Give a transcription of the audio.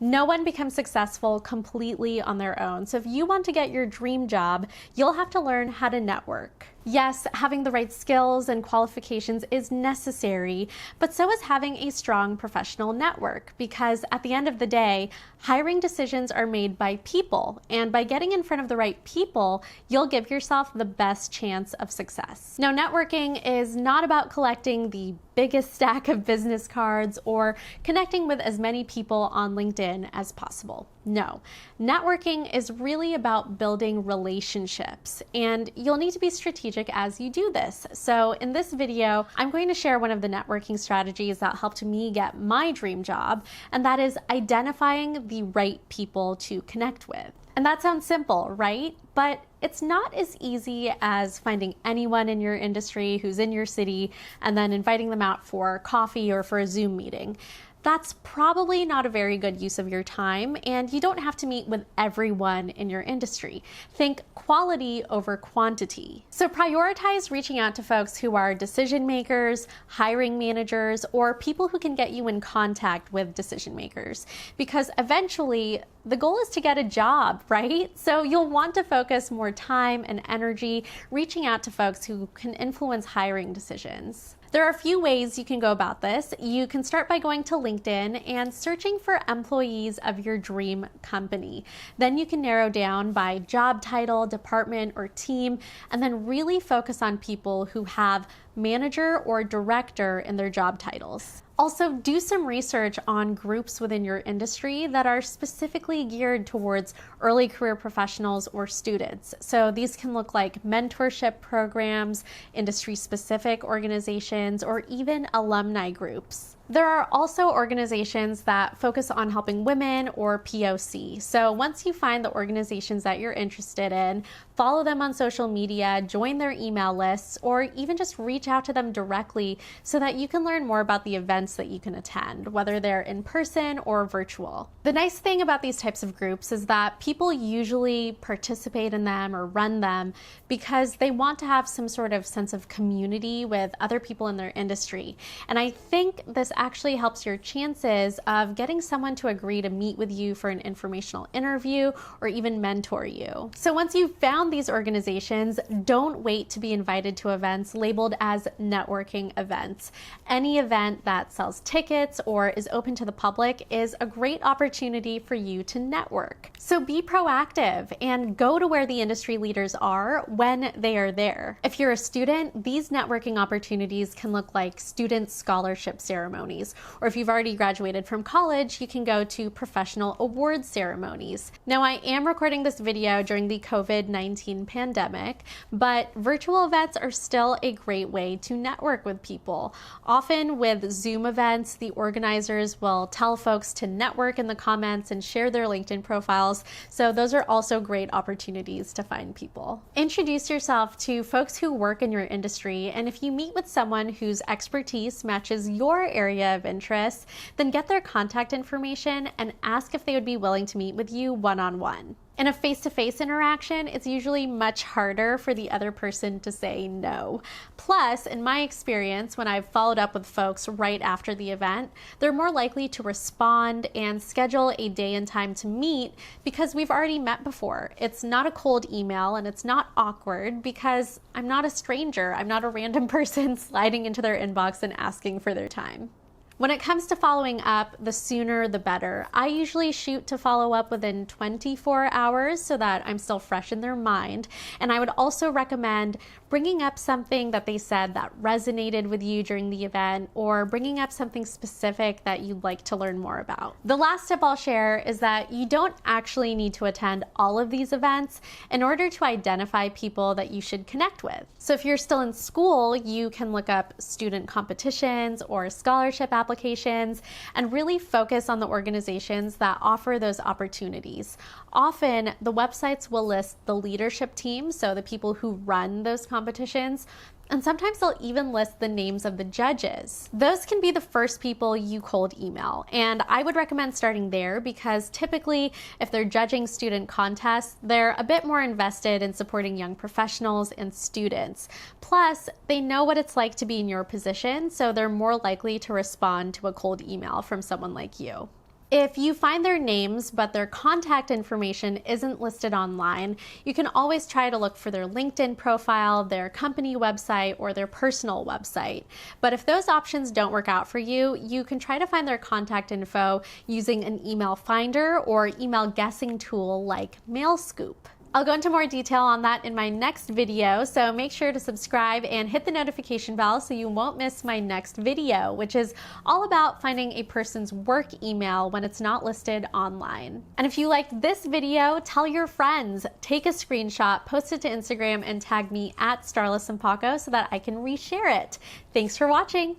No one becomes successful completely on their own. So if you want to get your dream job, you'll have to learn how to network. Yes, having the right skills and qualifications is necessary, but so is having a strong professional network, because at the end of the day, hiring decisions are made by people, and by getting in front of the right people, you'll give yourself the best chance of success. Now, networking is not about collecting the biggest stack of business cards or connecting with as many people on LinkedIn as possible. No, networking is really about building relationships, and you'll need to be strategic as you do this. So in this video, I'm going to share one of the networking strategies that helped me get my dream job, and that is identifying the right people to connect with. And that sounds simple, right? But it's not as easy as finding anyone in your industry who's in your city and then inviting them out for coffee or for a Zoom meeting. That's probably not a very good use of your time, and you don't have to meet with everyone in your industry. Think quality over quantity. So prioritize reaching out to folks who are decision makers, hiring managers, or people who can get you in contact with decision makers, because eventually the goal is to get a job, right? So you'll want to focus more time and energy reaching out to folks who can influence hiring decisions. There are a few ways you can go about this. You can start by going to LinkedIn and searching for employees of your dream company. Then you can narrow down by job title, department, or team, and then really focus on people who have manager or director in their job titles. Also, do some research on groups within your industry that are specifically geared towards early career professionals or students. So these can look like mentorship programs, industry-specific organizations, or even alumni groups. There are also organizations that focus on helping women or POC. So once you find the organizations that you're interested in, follow them on social media, join their email lists, or even just reach out to them directly so that you can learn more about the events that you can attend, whether they're in person or virtual. The nice thing about these types of groups is that people usually participate in them or run them because they want to have some sort of sense of community with other people in their industry. And I think this actually helps your chances of getting someone to agree to meet with you for an informational interview or even mentor you. So once you've found these organizations, don't wait to be invited to events labeled as networking events. Any event that sells tickets or is open to the public is a great opportunity for you to network. So be proactive and go to where the industry leaders are when they are there. If you're a student, these networking opportunities can look like student scholarship ceremonies. Or if you've already graduated from college, you can go to professional awards ceremonies. Now, I am recording this video during the COVID-19 pandemic, but virtual events are still a great way to network with people. Often with Zoom events, the organizers will tell folks to network in the comments and share their LinkedIn profiles. So those are also great opportunities to find people. Introduce yourself to folks who work in your industry, and if you meet with someone whose expertise matches your area of interest, then get their contact information and ask if they would be willing to meet with you one-on-one. In a face-to-face interaction, it's usually much harder for the other person to say no. Plus, in my experience, when I've followed up with folks right after the event, they're more likely to respond and schedule a day and time to meet because we've already met before. It's not a cold email and it's not awkward because I'm not a stranger. I'm not a random person sliding into their inbox and asking for their time. When it comes to following up, the sooner the better. I usually shoot to follow up within 24 hours so that I'm still fresh in their mind. And I would also recommend bringing up something that they said that resonated with you during the event, or bringing up something specific that you'd like to learn more about. The last tip I'll share is that you don't actually need to attend all of these events in order to identify people that you should connect with. So if you're still in school, you can look up student competitions or scholarship applications and really focus on the organizations that offer those opportunities. Often the websites will list the leadership team, so the people who run those competitions, and sometimes they'll even list the names of the judges. Those can be the first people you cold email, and I would recommend starting there because typically if they're judging student contests, they're a bit more invested in supporting young professionals and students. Plus, they know what it's like to be in your position, so they're more likely to respond to a cold email from someone like you. If you find their names but their contact information isn't listed online, you can always try to look for their LinkedIn profile, their company website, or their personal website. But if those options don't work out for you, you can try to find their contact info using an email finder or email guessing tool like MailScoop. I'll go into more detail on that in my next video, so make sure to subscribe and hit the notification bell so you won't miss my next video, which is all about finding a person's work email when it's not listed online. And if you liked this video, tell your friends, take a screenshot, post it to Instagram, and tag me at StarlaSampaco so that I can reshare it. Thanks for watching.